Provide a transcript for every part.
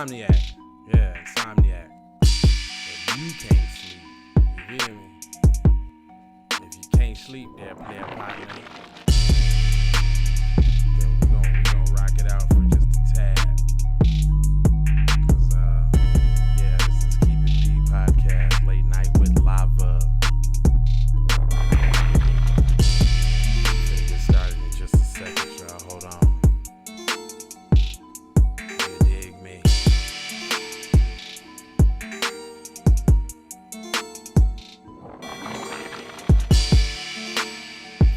Insomniac. Yeah, Insomniac. If you can't sleep, you hear me? If you can't sleep, there, player partner, then we gonna rock it out for just a tad. Cause yeah, this is Keep It P podcast, late night with lava. Gonna get started in just a second, y'all. Hold on. You dig me?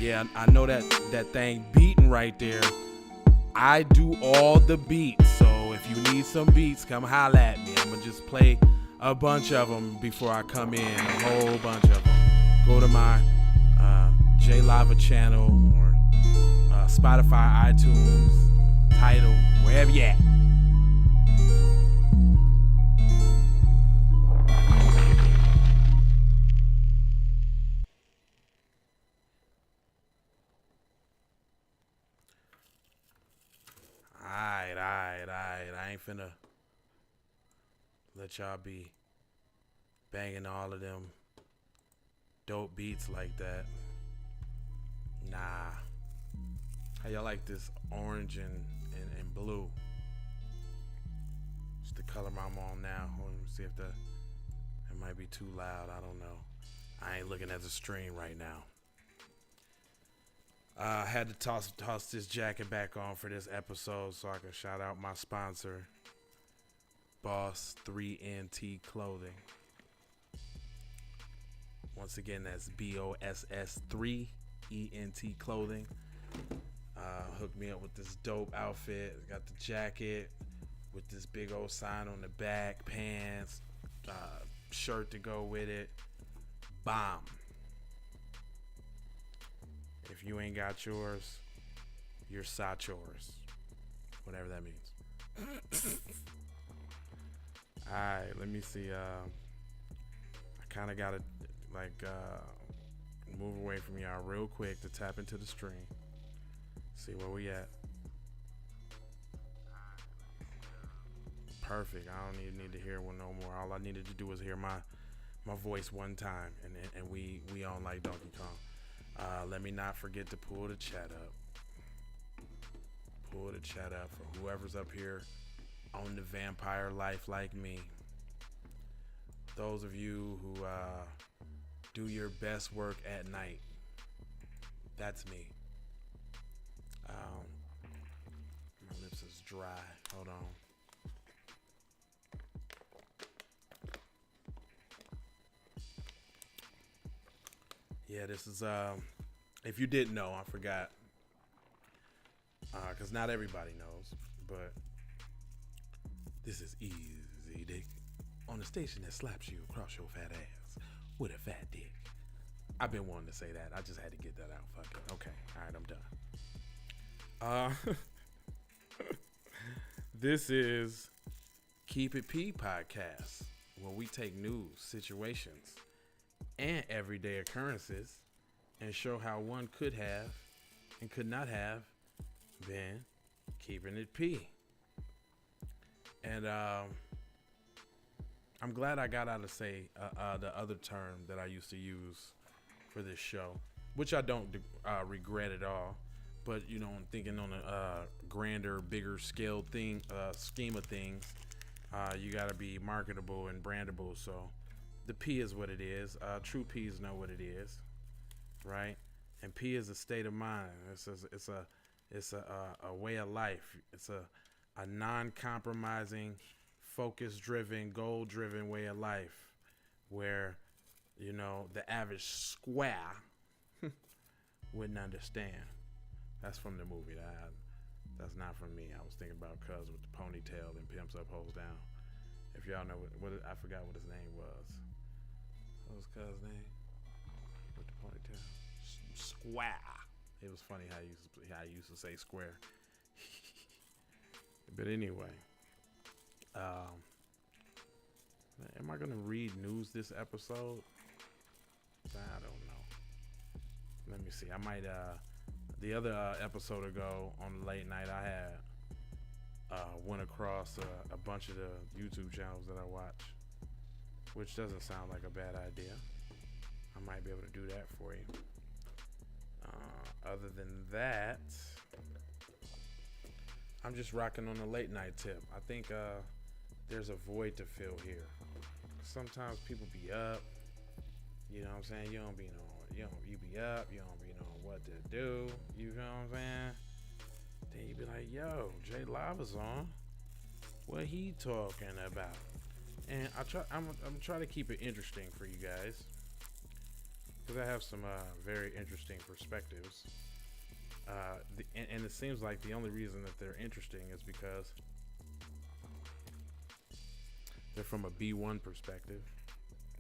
Yeah, I know that thing beating right there. I do all the beats, so if you need some beats, come holla at me. I'm gonna just play a bunch of them before I come in, a whole bunch of them. Go to my J Lava channel or Spotify, iTunes, Tidal, wherever you at. Alright. I ain't finna let y'all be banging all of them dope beats like that. Nah. How y'all like this orange and blue? It's the color I'm on now. Hold on, let me see if it might be too loud. I don't know. I ain't looking at the stream right now. I had to toss this jacket back on for this episode so I can shout out my sponsor, Boss 3NT Clothing. Once again, that's BOSS 3ENT Clothing. Hooked me up with this dope outfit. Got the jacket with this big old sign on the back, pants, shirt to go with it. Bomb. If you ain't got yours, you're sot yours. Whatever that means. Alright, let me see. I kind of got to move away from y'all real quick to tap into the stream. See where we at. Perfect. I don't need to hear one no more. All I needed to do was hear my voice one time, and we on like Donkey Kong. Let me not forget to pull the chat up. Pull the chat up for whoever's up here on the vampire life like me. Those of you who do your best work at night. That's me. My lips is dry. Hold on. Yeah, this is, if you didn't know, I forgot, because not everybody knows, but this is Easy Dick on the station that slaps you across your fat ass with a fat dick. I've been wanting to say that. I just had to get that out. Fuck it. Okay. All right, I'm done. This is Keep It P podcast, where we take news, situations, and everyday occurrences and show how one could have and could not have been keeping it P. And I'm glad I got out of say the other term that I used to use for this show, which I don't regret at all. But you know, I'm thinking on a grander, bigger scale scheme of things, you got to be marketable and brandable. So the P is what it is. True P's know what it is, right? And P is a state of mind. It's a way of life. It's a non-compromising, focus-driven, goal-driven way of life, where you know the average square wouldn't understand. That's from the movie. That's not from me. I was thinking about Cuz with the ponytail and pimps up, hoes down. If y'all know what I forgot what his name was. What was Cuz's name? With the ponytail. Square. It was funny how I used to say square. But anyway, am I gonna read news this episode? I don't know. Let me see. I might. The other episode ago on the late night, I had went across a bunch of the YouTube channels that I watch, which doesn't sound like a bad idea. I might be able to do that for you. Other than that, I'm just rocking on the late night tip. I think there's a void to fill here. Sometimes people be up, you know what I'm saying? You be up, you don't be knowing what to do, you know what I'm saying? Then you be like, yo, Jay Lava's on. What he talking about? And I'm trying to keep it interesting for you guys, because I have some very interesting perspectives. And it seems like the only reason that they're interesting is because they're from a B1 perspective,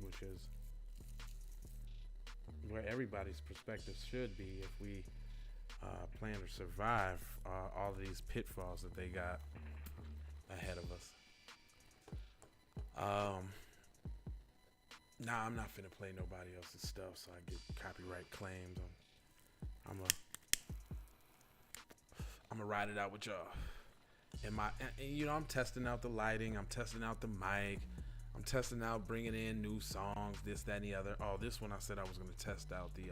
which is where everybody's perspective should be if we plan to survive all of these pitfalls that they got ahead of us. Nah, I'm not finna play nobody else's stuff so I get copyright claims. I'm gonna ride it out with y'all. And I'm testing out the lighting. I'm testing out the mic. I'm testing out bringing in new songs, this, that, and the other. Oh, this one I said I was gonna test out the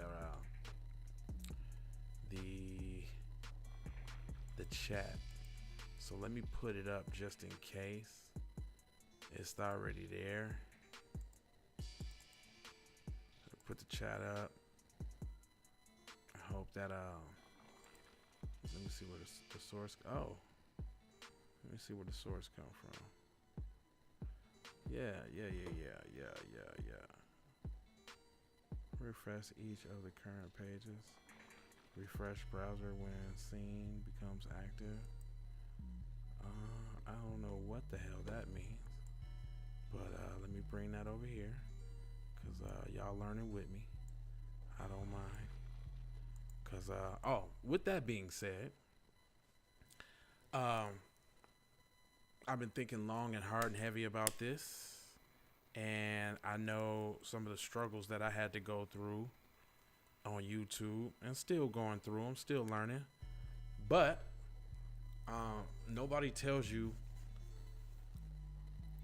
chat. So let me put it up just in case. It's already there. Put the chat up. I hope that let me see where the source. Oh, let me see where the source come from. Yeah. Refresh each of the current pages. Refresh browser when scene becomes active. I don't know what the hell that means, but let me bring that over here, cause y'all learning with me. I don't mind. Cause with that being said, I've been thinking long and hard and heavy about this, and I know some of the struggles that I had to go through on YouTube, and still going through them, still learning. But nobody tells you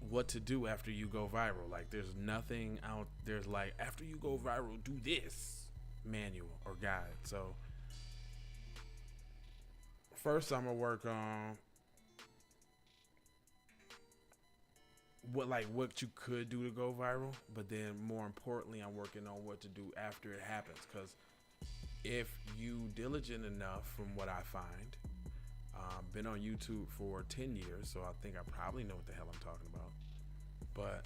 what to do after you go viral. Like, there's nothing out there's like, after you go viral, do this manual or guide. So first I'm gonna work on what you could do to go viral, but then more importantly, I'm working on what to do after it happens. Because if you diligent enough, from what I find, been on YouTube for 10 years, so I think I probably know what the hell I'm talking about. But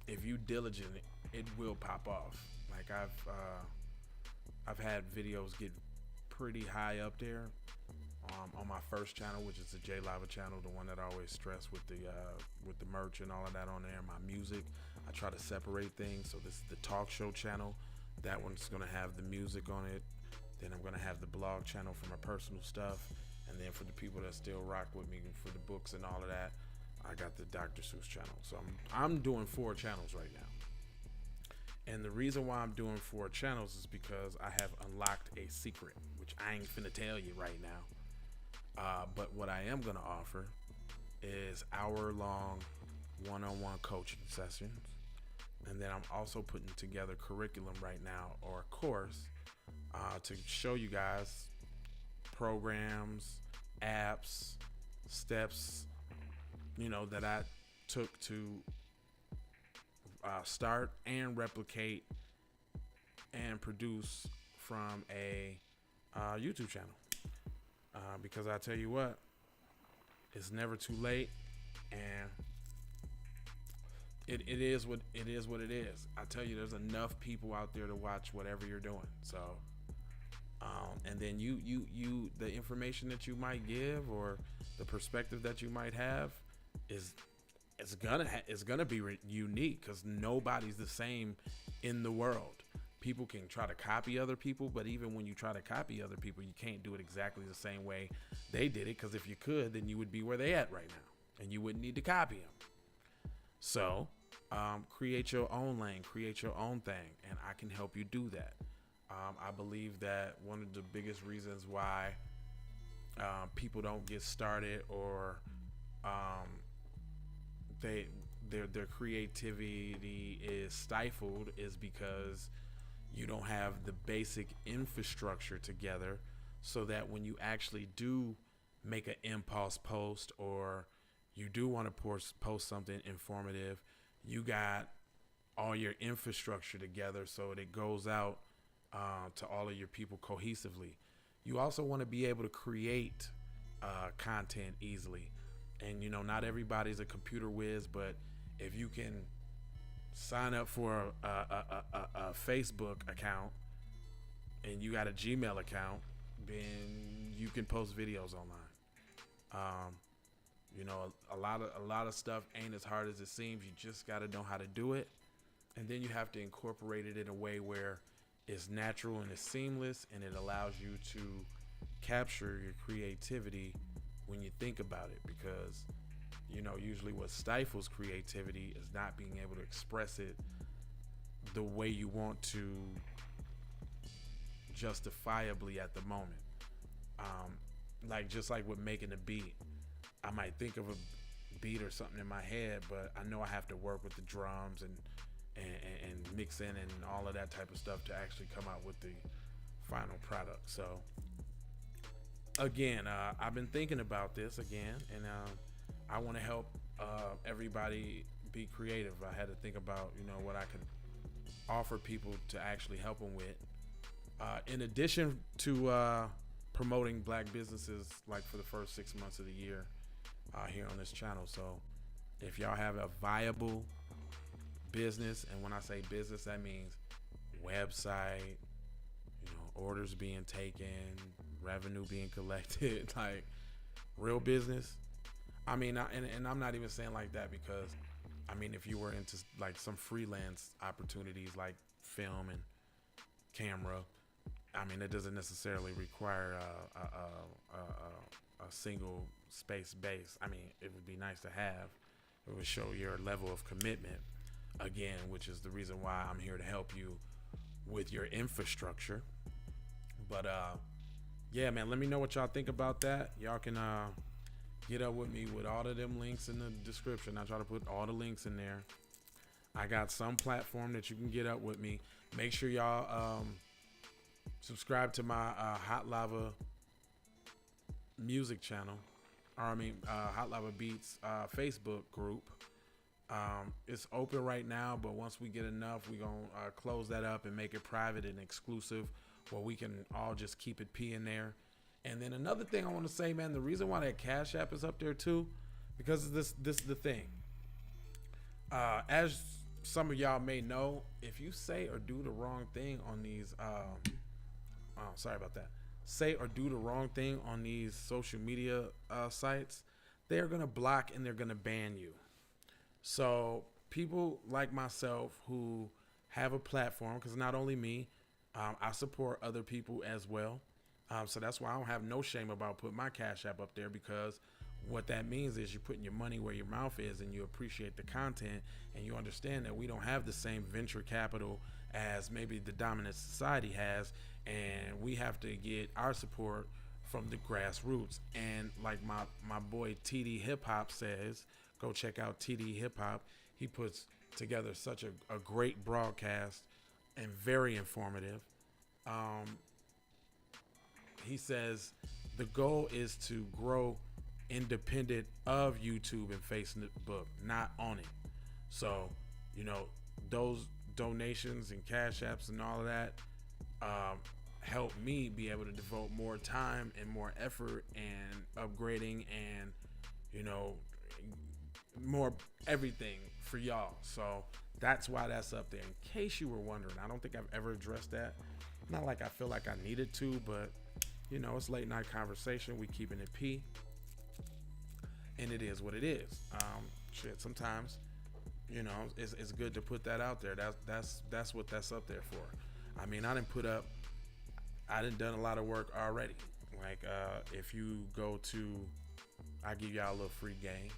if you diligent, it will pop off. Like, I've had videos get pretty high up there on my first channel, which is the J Lava channel, the one that I always stress with the merch and all of that on there. My music, I try to separate things. So this is the talk show channel. That one's gonna have the music on it. Then I'm gonna have the blog channel for my personal stuff, and then for the people that still rock with me for the books and all of that, I got the Dr. Seuss channel. So I'm doing 4 channels right now. And the reason why I'm doing 4 channels is because I have unlocked a secret, which I ain't finna tell you right now. But what I am gonna offer is hour-long one-on-one coaching sessions. And then I'm also putting together curriculum right now, or a course, to show you guys programs, apps, steps, that I took to start and replicate and produce from a YouTube channel. Because I tell you what, it's never too late, and it is what it is. I tell you, there's enough people out there to watch whatever you're doing. So, and then you the information that you might give, or the perspective that you might have, it's gonna be unique, because nobody's the same in the world. People can try to copy other people, but even when you try to copy other people, you can't do it exactly the same way they did it, because if you could, then you would be where they at right now, and you wouldn't need to copy them. So create your own lane, create your own thing, and I can help you do that. I believe that one of the biggest reasons why people don't get started, or um, they their creativity is stifled, is because you don't have the basic infrastructure together, so that when you actually do make an impulse post, or you do want to post something informative, you got all your infrastructure together so that it goes out to all of your people cohesively. You also want to be able to create content easily. And, not everybody's a computer whiz, but if you can sign up for a Facebook account and you got a Gmail account, then you can post videos online. A lot of stuff ain't as hard as it seems. You just got to know how to do it. And then you have to incorporate it in a way where it's natural and it's seamless, and it allows you to capture your creativity when you think about it. Because, usually what stifles creativity is not being able to express it the way you want to justifiably at the moment. Just like with making a beat, I might think of a beat or something in my head, but I know I have to work with the drums and mix in and all of that type of stuff to actually come out with the final product. So again, I've been thinking about this again, and I want to help everybody be creative. I had to think about what I could offer people to actually help them with, in addition to promoting black businesses, like for the first 6 months of the year here on this channel. So if y'all have a viable business, and when I say business, that means website, orders being taken, revenue being collected, like real business. And I'm not even saying like that, because if you were into like some freelance opportunities like film and camera, it doesn't necessarily require a single space base. It would be nice to have. It would show your level of commitment, again, which is the reason why I'm here to help you with your infrastructure. But yeah, man, let me know what y'all think about that. Y'all can get up with me with all of them links in the description. I try to put all the links in there. I got some platform that you can get up with me. Make sure y'all subscribe to my Hot Lava music channel, or Hot Lava Beats Facebook group. It's open right now, but once we get enough, we're going to close that up and make it private and exclusive, where we can all just keep it P in there. And then another thing I want to say, man, the reason why that Cash App is up there too, because this is the thing. As some of y'all may know, if you say or do the wrong thing on these, sorry about that, say or do the wrong thing on these social media sites, they're going to block and they're going to ban you. So people like myself who have a platform, because not only me, I support other people as well. So that's why I don't have no shame about putting my Cash App up there, because what that means is you're putting your money where your mouth is, and you appreciate the content, and you understand that we don't have the same venture capital as maybe the dominant society has, and we have to get our support from the grassroots. And like my boy TD Hip Hop says, go check out TD Hip Hop. He puts together such a great broadcast and very informative. He says the goal is to grow independent of YouTube and Facebook, not on it. So, those donations and Cash Apps and all of that help me be able to devote more time and more effort and upgrading and, more everything for y'all. So that's why that's up there. In case you were wondering, I don't think I've ever addressed that. Not like I feel like I needed to, but it's late night conversation. We keeping it P, and it is what it is. Sometimes, it's good to put that out there. That's what that's up there for. I done done a lot of work already. Like, if you go to, I give y'all a little free game.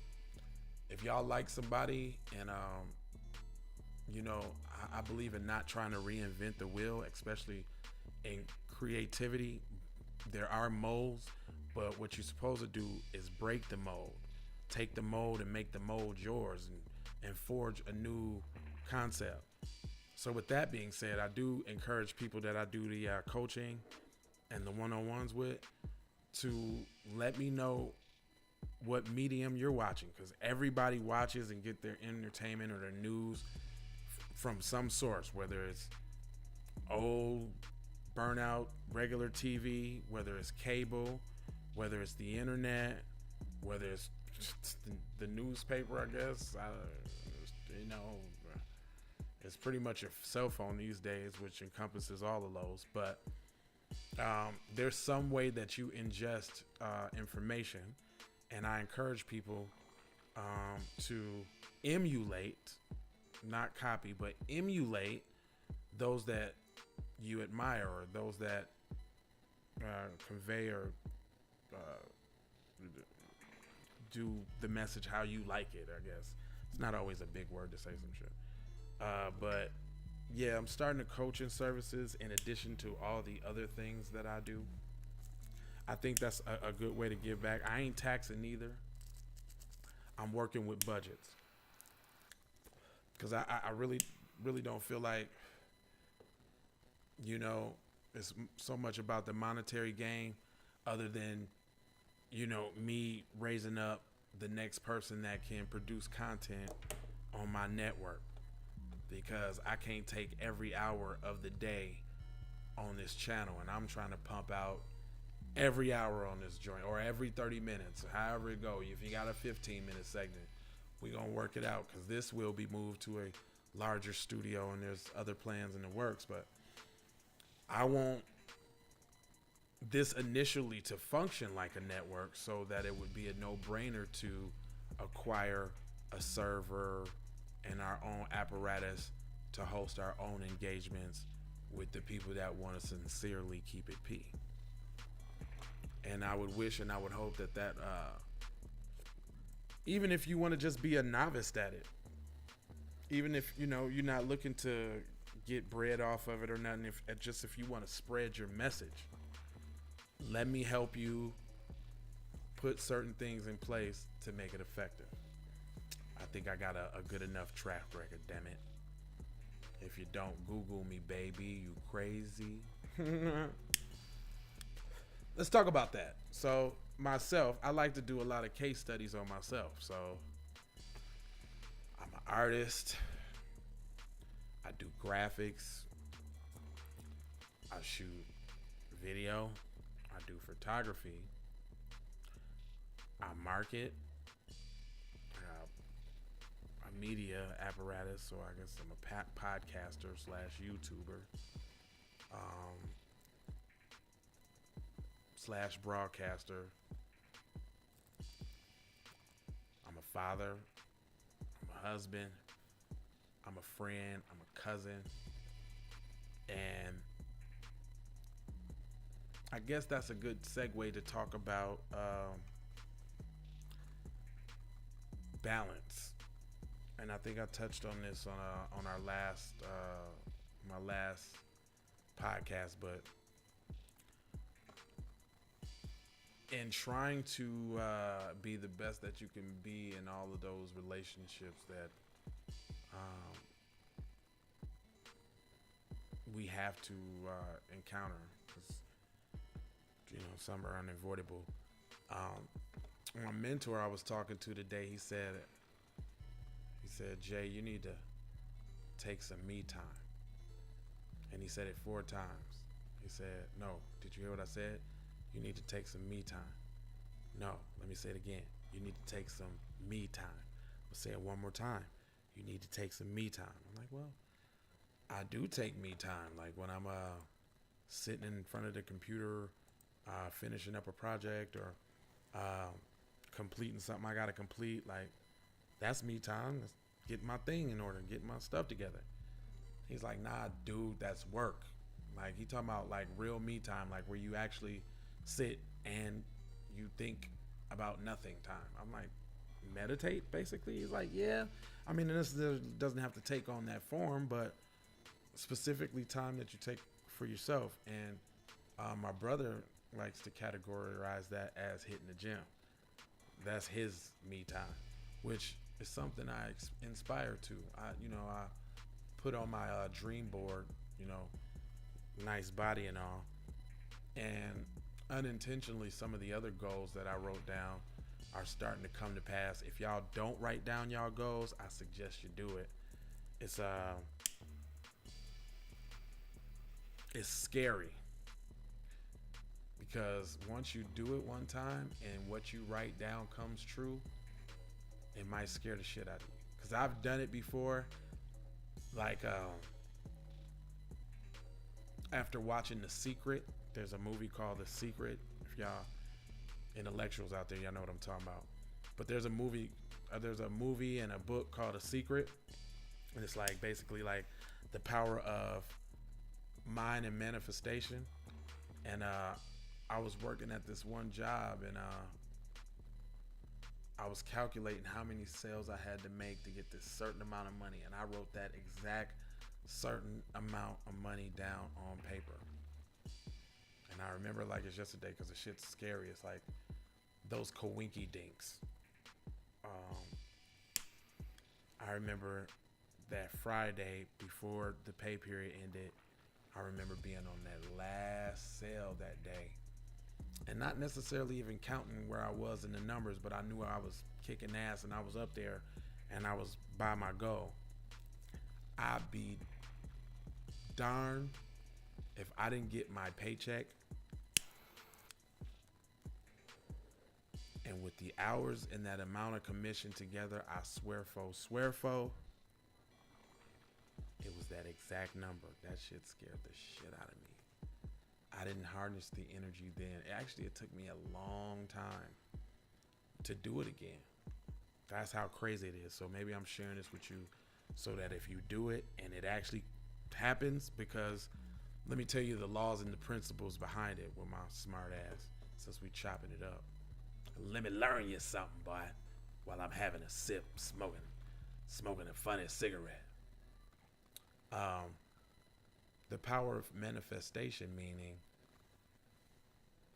If y'all like somebody, and I believe in not trying to reinvent the wheel, especially in creativity. There are moles, But what you're supposed to do is break the mold, take the mold and make the mold yours, and forge a new concept. So with that being said, I do encourage people that I do the coaching and the one-on-ones with to let me know what medium you're watching, because everybody watches and get their entertainment or their news from some source, whether it's old burnout regular TV, whether it's cable, whether it's the internet, whether it's the newspaper, I guess. It's pretty much a cell phone these days, which encompasses all of those. But there's some way that you ingest information, and I encourage people to emulate, not copy, but emulate those that you admire, or those that convey or do the message how you like it, I guess. It's not always a big word to say some shit. But yeah, I'm starting to coaching services in addition to all the other things that I do. I think that's a good way to give back. I ain't taxing neither. I'm working with budgets, because I really don't feel like, it's so much about the monetary gain, other than, me raising up the next person that can produce content on my network, because I can't take every hour of the day on this channel, and I'm trying to pump out every hour on this joint, or every 30 minutes, however it go. If you got a 15-minute segment, we gonna work it out, because this will be moved to a larger studio, and there's other plans in the works. But I want this initially to function like a network, so that it would be a no-brainer to acquire a server and our own apparatus to host our own engagements with the people that want to sincerely keep it P. And I would wish and I would hope that even if you want to just be a novice at it, even if you're not looking to get bread off of it or nothing, if you want to spread your message, let me help you put certain things in place to make it effective. I think I got a good enough track record, damn it. If you don't Google me, baby, you crazy. Let's talk about that. So myself, I like to do a lot of case studies on myself. So I'm an artist. I do graphics. I shoot video. I do photography. I market. A media apparatus, so I guess I'm a podcaster / YouTuber. / broadcaster. I'm a father. I'm a husband. I'm a friend. I'm a cousin. And I guess that's a good segue to talk about balance. And I think I touched on this on our last my last podcast, but in trying to be the best that you can be in all of those relationships that we have to encounter, because some are unavoidable. My mentor I was talking to today, he said, Jay, you need to take some me time. And he said it 4 times. He said, no, did you hear what I said? You need to take some me time. No, let me say it again. You need to take some me time. I'll say it one more time. You need to take some me time. I'm like, well, I do take me time. Like when I'm sitting in front of the computer, finishing up a project, or completing something I got to complete. Like, that's me time. That's getting my thing in order, getting my stuff together. He's like, nah, dude, that's work. Like, he talking about like real me time, like where you actually sit and you think about nothing time. I'm like, meditate, basically? He's like, yeah. I mean, this doesn't have to take on that form, but specifically time that you take for yourself. And my brother likes to categorize that as hitting the gym. That's his me time, which is something I inspire to. I put on my dream board, nice body and all, and unintentionally some of the other goals that I wrote down are starting to come to pass. If y'all don't write down y'all goals, I suggest you do it. It's scary because once you do it one time and what you write down comes true, it might scare the shit out of you. Because I've done it before. Like, after watching The Secret, there's a movie called The Secret. If y'all intellectuals out there, y'all know what I'm talking about. But there's a movie and a book called The Secret. And it's like basically like the power of mind and manifestation. And I was working at this one job, and I was calculating how many sales I had to make to get this certain amount of money, and I wrote that exact certain amount of money down on paper. And I remember like it's yesterday because the shit's scary. It's like those coinky dinks. I remember that Friday before the pay period ended, I remember being on that last sale that day and not necessarily even counting where I was in the numbers, but I knew I was kicking ass and I was up there and I was by my goal. I'd be darned if I didn't get my paycheck, and with the hours and that amount of commission together, I swear fo, it was that exact number. That shit scared the shit out of me. I didn't harness the energy then. It took me a long time to do it again. That's how crazy it is. So maybe I'm sharing this with you so that if you do it and it actually happens, because let me tell you the laws and the principles behind it with my smart ass, since we chopping it up. Let me learn you something, boy, while I'm having a sip, smoking a funny cigarette. The power of manifestation, meaning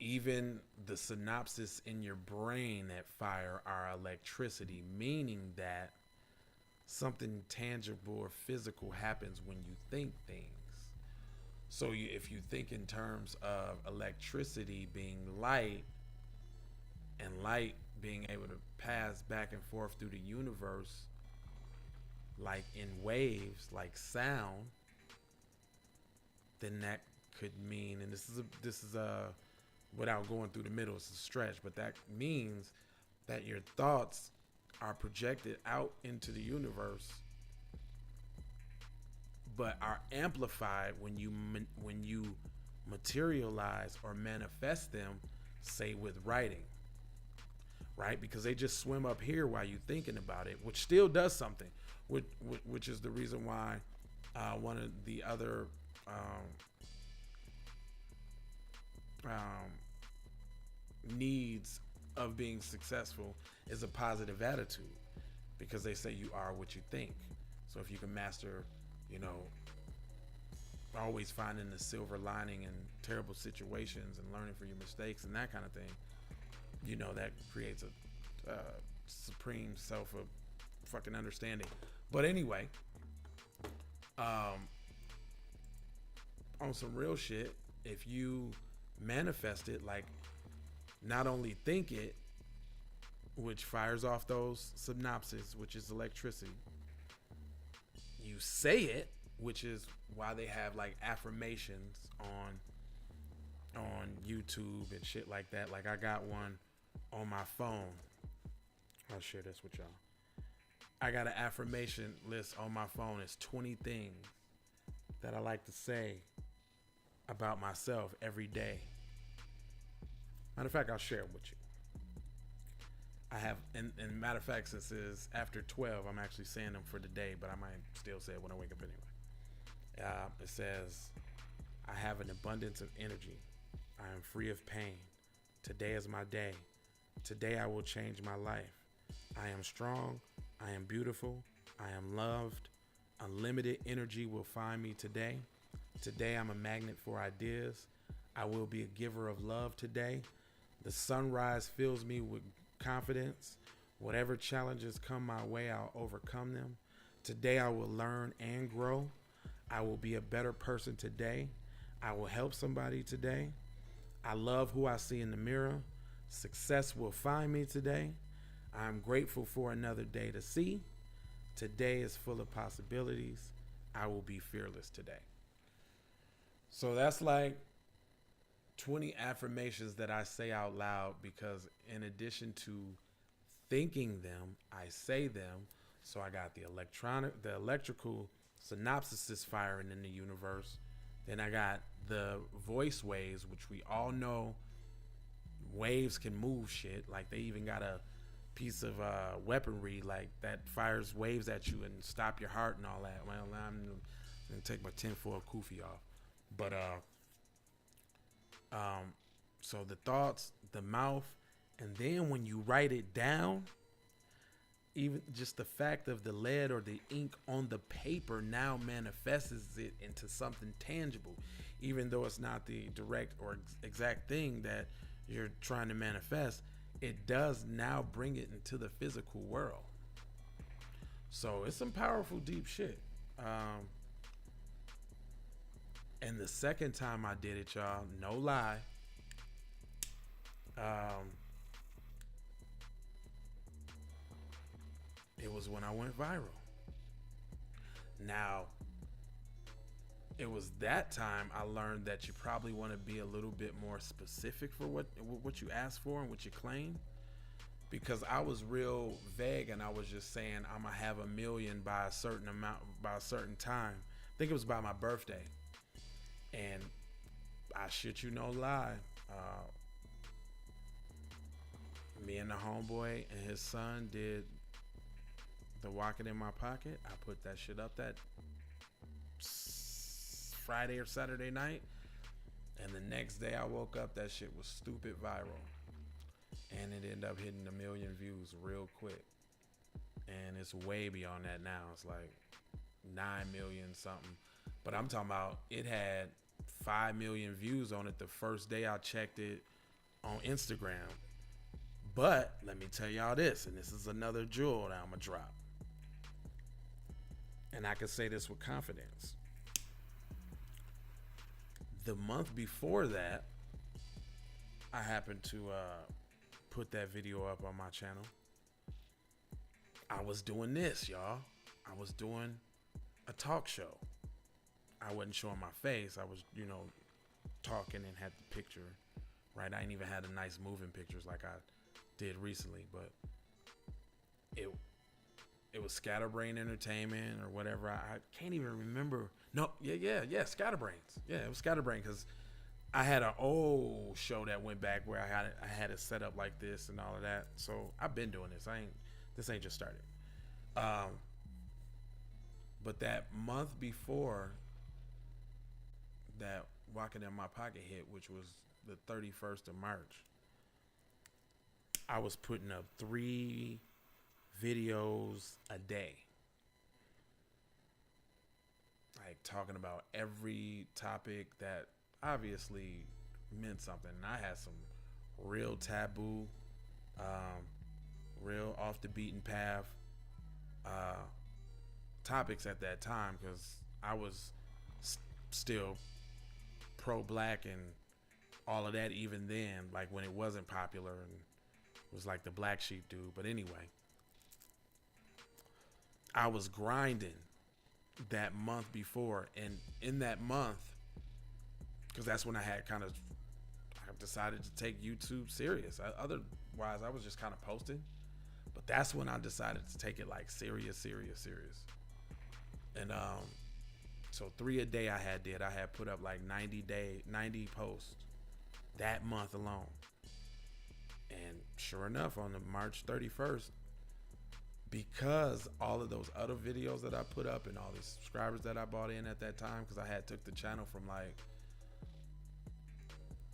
even the synapses in your brain that fire are electricity, meaning that something tangible or physical happens when you think things. So if you think in terms of electricity being light and light being able to pass back and forth through the universe, like in waves, like sound, then that could mean, and this is without going through the middle, it's a stretch, but that means that your thoughts are projected out into the universe, but are amplified when you materialize or manifest them, say with writing, right? Because they just swim up here while you're thinking about it, which still does something, which is the reason why one of the other needs of being successful is a positive attitude, because they say you are what you think. So if you can master, always finding the silver lining in terrible situations and learning from your mistakes and that kind of thing, that creates a supreme self of fucking understanding. But anyway, on some real shit, if you manifest it, like not only think it, which fires off those synapses, which is electricity, you say it, which is why they have like affirmations on YouTube and shit like that. Like I got one on my phone. I'll share this with y'all. I got an affirmation list on my phone. It's 20 things that I like to say about myself every day. Matter of fact, I'll share it with you. I have, and matter of fact, since it's after 12, I'm actually saying them for the day, but I might still say it when I wake up anyway. It says, I have an abundance of energy. I am free of pain. Today is my day. Today I will change my life. I am strong. I am beautiful. I am loved. Unlimited energy will find me today. Today I'm a magnet for ideas. I will be a giver of love today. The sunrise fills me with confidence. Whatever challenges come my way, I'll overcome them. Today I will learn and grow. I will be a better person today. I will help somebody today. I love who I see in the mirror. Success will find me today. I'm grateful for another day to see. Today is full of possibilities. I will be fearless today. So that's like 20 affirmations that I say out loud, because in addition to thinking them, I say them. So I got the electrical synopsis firing in the universe. Then I got the voice waves, which we all know waves can move shit. Like they even got a piece of weaponry like that fires waves at you and stop your heart and all that. Well, I'm gonna take my tinfoil kufi off. But so the thoughts, the mouth, and then when you write it down, even just the fact of the lead or the ink on the paper now manifests it into something tangible, even though it's not the direct or exact thing that you're trying to manifest. It does now bring it into the physical world. So it's some powerful, deep shit. And the second time I did it, y'all, no lie, it was when I went viral. Now, it was that time I learned that you probably want to be a little bit more specific for what you ask for and what you claim. Because I was real vague and I was just saying I'm gonna have 1 million by a certain amount, by a certain time. I think it was by my birthday. And I shit you no lie, me and the homeboy and his son did the Walk It In My Pocket. I put that shit up that Friday or Saturday night, and the next day I woke up, that shit was stupid viral, and it ended up hitting 1 million views real quick. And it's way beyond that now. It's like 9 million something. But I'm talking about, it had 5 million views on it the first day I checked it on Instagram. But let me tell y'all this, and this is another jewel that I'm gonna drop. And I can say this with confidence. The month before that, I happened to put that video up on my channel. I was doing this, y'all. I was doing a talk show. I wasn't showing my face. I was, talking and had the picture, right? I ain't even had a nice moving pictures like I did recently, but it was Scatterbrain Entertainment or whatever. I can't even remember. No, yeah, Scatterbrains. Yeah, it was Scatterbrain, because I had an old show that went back where I had it set up like this and all of that. So I've been doing this. This ain't just started. But that month before that Walk It In My Pocket hit, which was the 31st of March, I was putting up 3 videos a day, like talking about every topic that obviously meant something. And I had some real taboo, real off the beaten path topics at that time, because I was still pro-black and all of that even then, like when it wasn't popular and was like the black sheep dude. But anyway, I was grinding that month before, and in that month, because that's when I decided to take YouTube serious. Otherwise, I was just kind of posting, but that's when I decided to take it like serious. And so 3 a day I had put up like 90 posts that month alone. And sure enough, on the March 31st, because all of those other videos that I put up and all the subscribers that I bought in at that time, because I had took the channel from like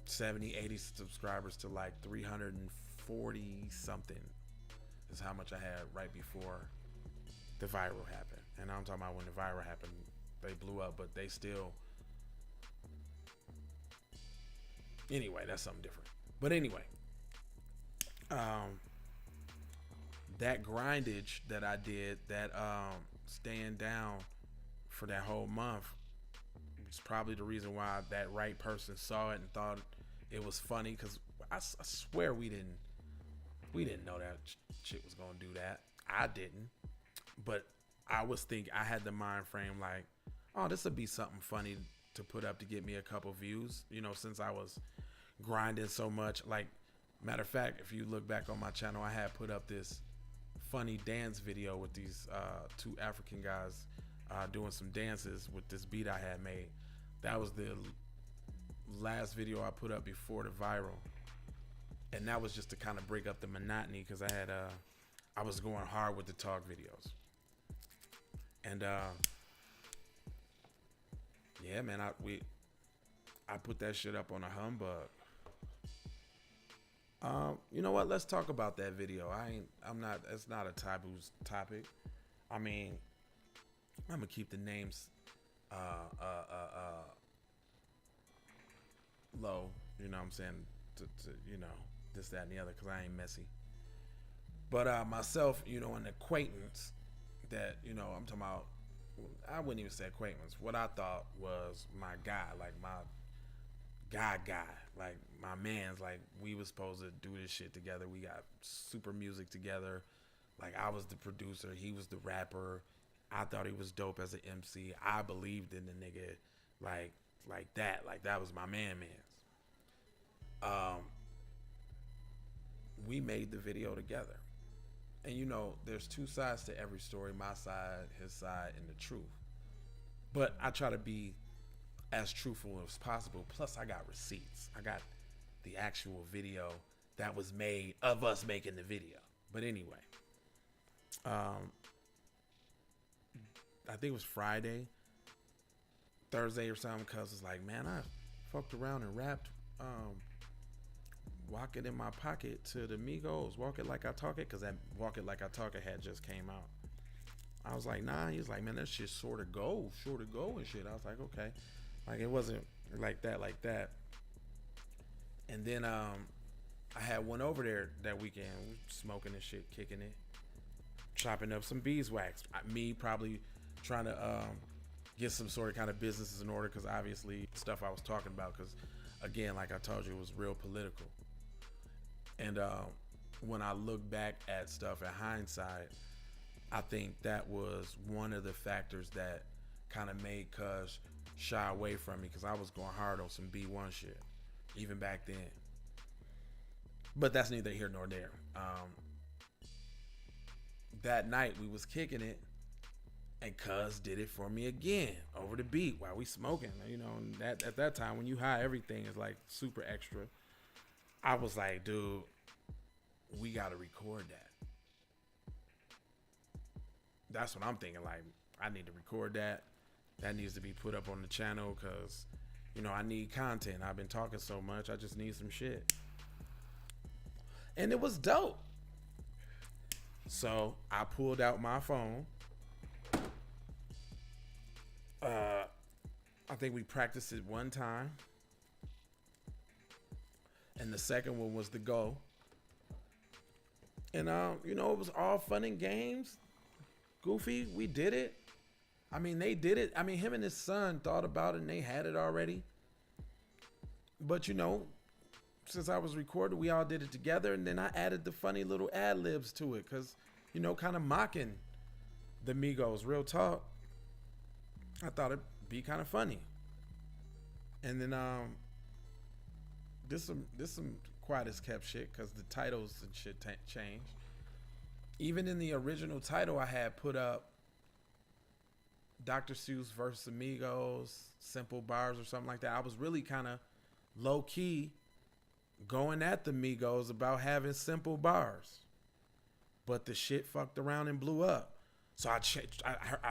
70, 80 subscribers to like 340 something is how much I had right before the viral happened. And I'm talking about when the viral happened, they blew up, but they still Anyway, that's something different. But anyway, that grindage that I did, that staying down for that whole month, is probably the reason why that right person saw it and thought it was funny. Because I swear we didn't know that shit was gonna do that. I didn't, but I was thinking, I had the mind frame like, oh, this would be something funny to put up to get me a couple views, you know, since I was grinding so much. Like, matter of fact, if you look back on my channel, I had put up this funny dance video with these two African guys doing some dances with this beat I had made. That was the last video I put up before the viral, and that was just to kind of break up the monotony, because I was going hard with the talk videos. And yeah, man, I put that shit up on a humbug. You know what? Let's talk about that video. It's not a taboo topic. I mean, I'm gonna keep the names low. You know what I'm saying? To you know, this, that, and the other, because I ain't messy. But myself, you know, an acquaintance that, you know, I'm talking about, I wouldn't even say acquaintance. What I thought was my guy, like my guy, like my man's, like we was supposed to do this shit together. We got super music together. Like, I was the producer, he was the rapper. I thought he was dope as an MC. I believed in the nigga like that. Like, that was my man's. We made the video together. And you know, there's two sides to every story, my side, his side, and the truth. But I try to be as truthful as possible. Plus, I got receipts. I got the actual video that was made of us making the video. But anyway, I think it was Friday, Thursday or something, cuz was like, man, I fucked around and rapped Walk It In My Pocket to the Migos, Walk It Like I Talk It, because that Walk It Like I Talk It had just came out. I was like, nah. He was like, man, that shit sort of go and shit. I was like, okay. Like, it wasn't like that. And then I had one over there that weekend, smoking and shit, kicking it, chopping up some beeswax. Me probably trying to get some sort of kind of businesses in order, because obviously stuff I was talking about, because again, like I told you, it was real political. And when I look back at stuff in hindsight, I think that was one of the factors that kind of made Cuz shy away from me, because I was going hard on some B1 shit, even back then. But that's neither here nor there. That night we was kicking it, and Cuz did it for me again over the beat while we smoking. You know, and that at that time, when you high, everything is like super extra. I was like, dude, we gotta record that. That's what I'm thinking. Like, I need to record that. That needs to be put up on the channel, because, you know, I need content. I've been talking so much. I just need some shit. And it was dope. So I pulled out my phone. I think we practiced it one time. And the second one was the go. And, you know, it was all fun and games. Goofy, we did it. I mean, they did it. I mean, him and his son thought about it, and they had it already. But, you know, since I was recording, we all did it together. And then I added the funny little ad-libs to it, because, you know, kind of mocking the Migos. Real talk. I thought it'd be kind of funny. And then this some quiet as kept shit, because the titles and shit changed. Even in the original title, I had put up Dr. Seuss versus Amigos, Simple Bars or something like that. I was really kind of low key going at the Migos about having simple bars, but the shit fucked around and blew up. So I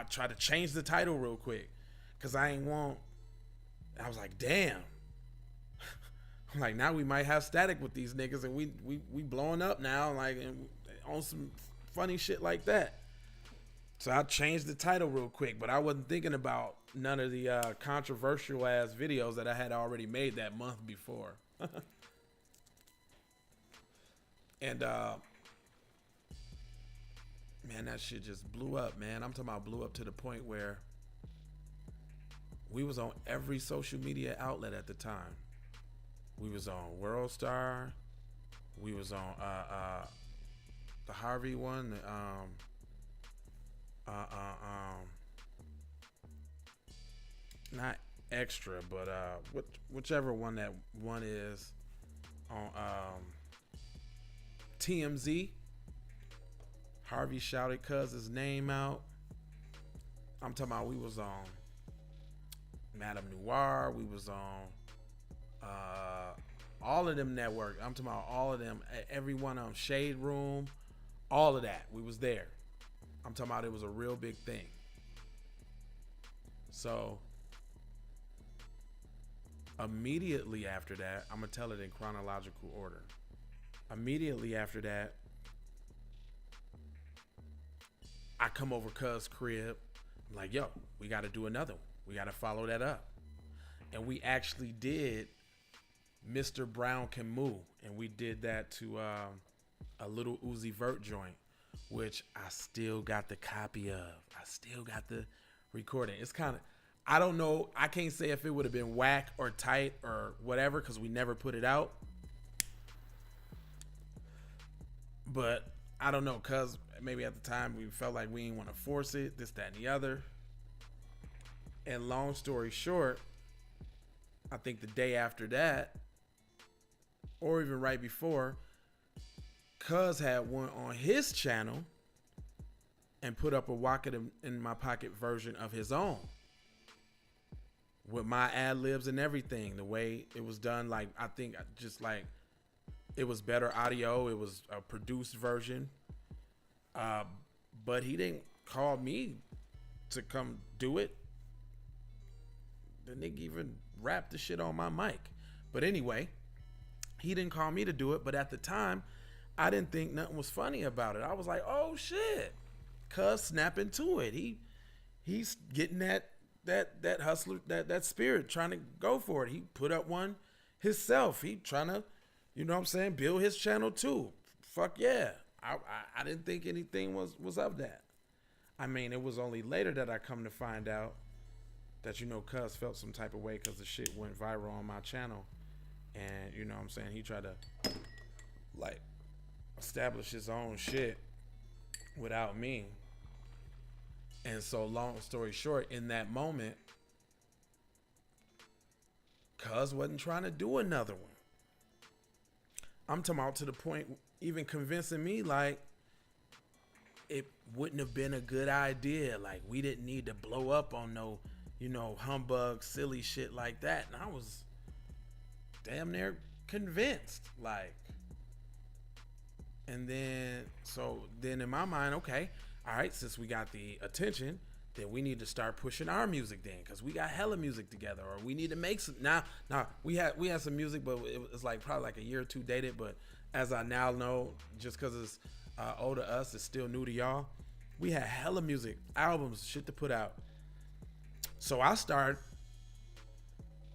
tried to change the title real quick, because I was like, damn. I'm like, now we might have static with these niggas, and we blowing up now, like, and on some funny shit like that. So I changed the title real quick, but I wasn't thinking about none of the controversial ass videos that I had already made that month before. And man, that shit just blew up, man. I'm talking about blew up to the point where we was on every social media outlet at the time. We was on World Star. We was on the Harvey one. Not Extra, but whichever one that one is on TMZ. Harvey shouted Cuz's name out. I'm talking about we was on Madame Noir. We was on all of them networks. I'm talking about all of them. Everyone on Shade Room. All of that. We was there. I'm talking about it was a real big thing. So immediately after that, I'm going to tell it in chronological order. Immediately after that, I come over Cuz crib. I'm like, yo, we got to do another one. We got to follow that up. And we actually did Mr. Brown Can Move. And we did that to a little Uzi Vert joint, which I still got the copy of. I still got the recording. It's kind of, I don't know. I can't say if it would have been whack or tight or whatever because we never put it out. But I don't know, because maybe at the time we felt like we didn't want to force it, this, that, and the other. And long story short, I think the day after that, or even right before, Cuz had one on his channel and put up a Walk It in My Pocket version of his own. With my ad-libs and everything, the way it was done, like, I think just like, it was better audio. It was a produced version. But he didn't call me to come do it. The nigga even rapped the shit on my mic. But anyway, he didn't call me to do it. But at the time, I didn't think nothing was funny about it. I was like, oh shit. Cuz snapping to it. He's getting that hustler, that spirit, trying to go for it. He put up one himself. He trying to, you know what I'm saying, build his channel too. Fuck yeah. I didn't think anything was of that. I mean, it was only later that I come to find out that, you know, Cuz felt some type of way because the shit went viral on my channel. And, you know what I'm saying, he tried to, like, establish his own shit without me. And so, long story short, in that moment, Cuz wasn't trying to do another one. I'm talking about to the point even convincing me like it wouldn't have been a good idea. Like we didn't need to blow up on no, you know, humbug, silly shit like that. And I was damn near convinced. Like, and then, so then in my mind, okay, all right, since we got the attention, then we need to start pushing our music then, because we got hella music together, or we need to make some. Now we had some music, but it was like probably like a year or two dated. But as I now know, just because it's old to us, it's still new to y'all. We had hella music, albums, shit to put out. So I started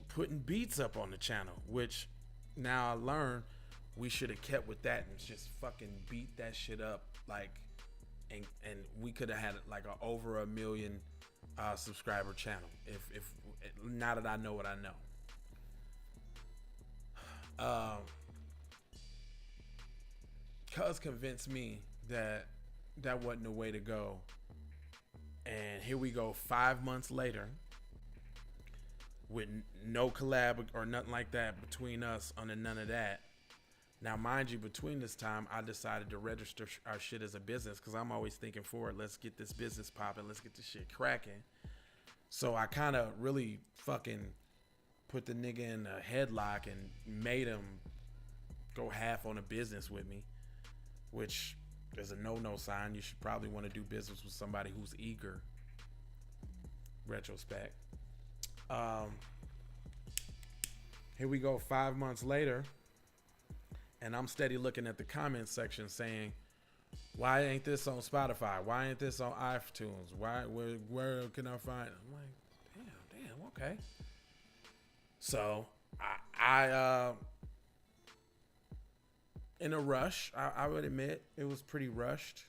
putting beats up on the channel, which now I learned we should have kept with that and just fucking beat that shit up, like. And we could have had like a over 1 million subscriber channel if now that I know what I know. Cuz convinced me that wasn't the way to go, and here we go 5 months later with no collab or nothing like that between us on none of that. Now, mind you, between this time, I decided to register our shit as a business because I'm always thinking forward. Let's get this business popping. Let's get this shit cracking. So I kind of really fucking put the nigga in a headlock and made him go half on a business with me, which is a no-no sign. You should probably want to do business with somebody who's eager. Retrospect. Here we go 5 months later. And I'm steady looking at the comments section saying, why ain't this on Spotify? Why ain't this on iTunes? Where can I find it? I'm like, damn. Okay. So I in a rush, I would admit it was pretty rushed,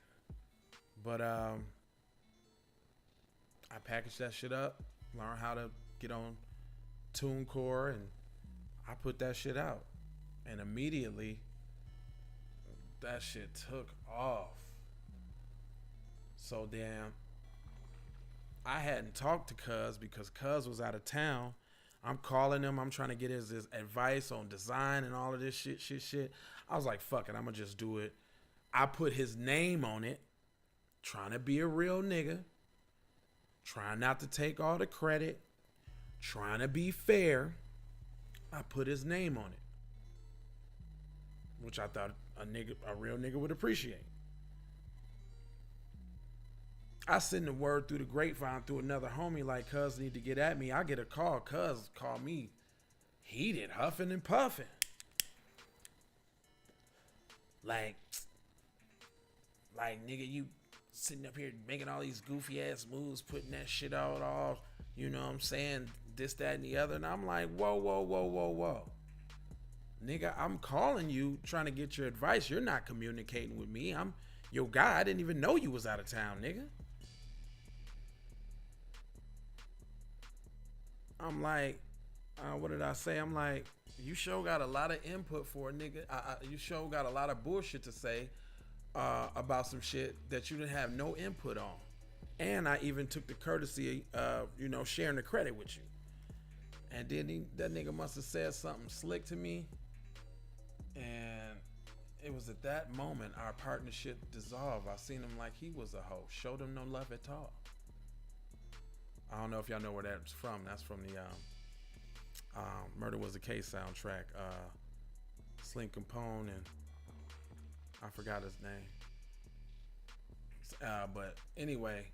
but I packaged that shit up, learned how to get on TuneCore, and I put that shit out, and immediately that shit took off. So damn, I hadn't talked to Cuz because Cuz was out of town. I'm calling him. I'm trying to get his advice on design and all of this shit. I was like, fuck it, I'm gonna just do it. I put his name on it, trying to be a real nigga, trying not to take all the credit, trying to be fair. I put his name on it, which I thought a real nigga would appreciate. I send the word through the grapevine through another homie like Cuz need to get at me. I get a call. Cuz call me heated, huffing and puffing. Like nigga, you sitting up here making all these goofy ass moves, putting that shit out all, you know what I'm saying, this, that, and the other. And I'm like, whoa. Nigga, I'm calling you trying to get your advice. You're not communicating with me. I'm your guy. I didn't even know you was out of town, nigga. I'm like, what did I say? I'm like, you sure got a lot of input for a nigga. You sure got a lot of bullshit to say about some shit that you didn't have no input on. And I even took the courtesy of, sharing the credit with you. And then that nigga must have said something slick to me. And it was at that moment our partnership dissolved. I seen him like he was a hoe. Showed him no love at all. I don't know if y'all know where that's from. That's from the Murder Was the Case soundtrack. Slim Capone and I forgot his name. But anyway,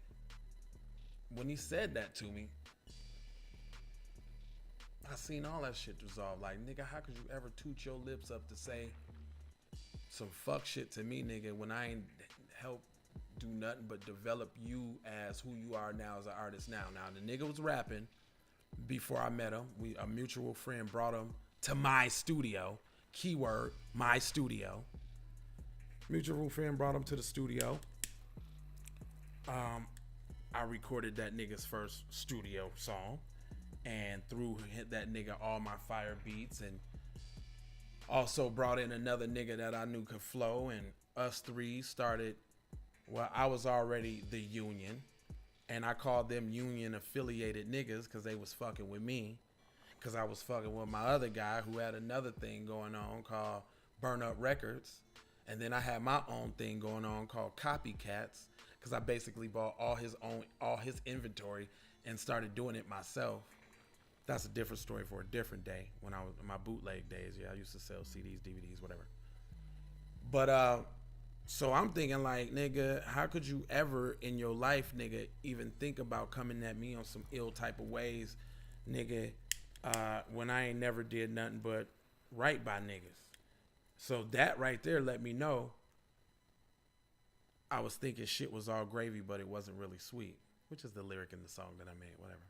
when he said that to me, I seen all that shit dissolve. Like, nigga, how could you ever toot your lips up to say some fuck shit to me, nigga, when I ain't helped do nothing but develop you as who you are now as an artist now. Now, the nigga was rapping before I met him. A mutual friend brought him to my studio. Keyword, my studio. Mutual friend brought him to the studio. I recorded that nigga's first studio song and threw that nigga all my fire beats, and also brought in another nigga that I knew could flow, and us three started. Well, I was already the union, and I called them union affiliated niggas because they was fucking with me, because I was fucking with my other guy who had another thing going on called Burn Up Records. And then I had my own thing going on called Copycats, because I basically bought all his inventory and started doing it myself. That's a different story for a different day. When I was in my bootleg days, yeah, I used to sell CDs, DVDs, whatever. But so I'm thinking like, nigga, how could you ever in your life, nigga, even think about coming at me on some ill type of ways, nigga, when I ain't never did nothing but right by niggas. So that right there let me know I was thinking shit was all gravy, but it wasn't really sweet, which is the lyric in the song that I made, whatever.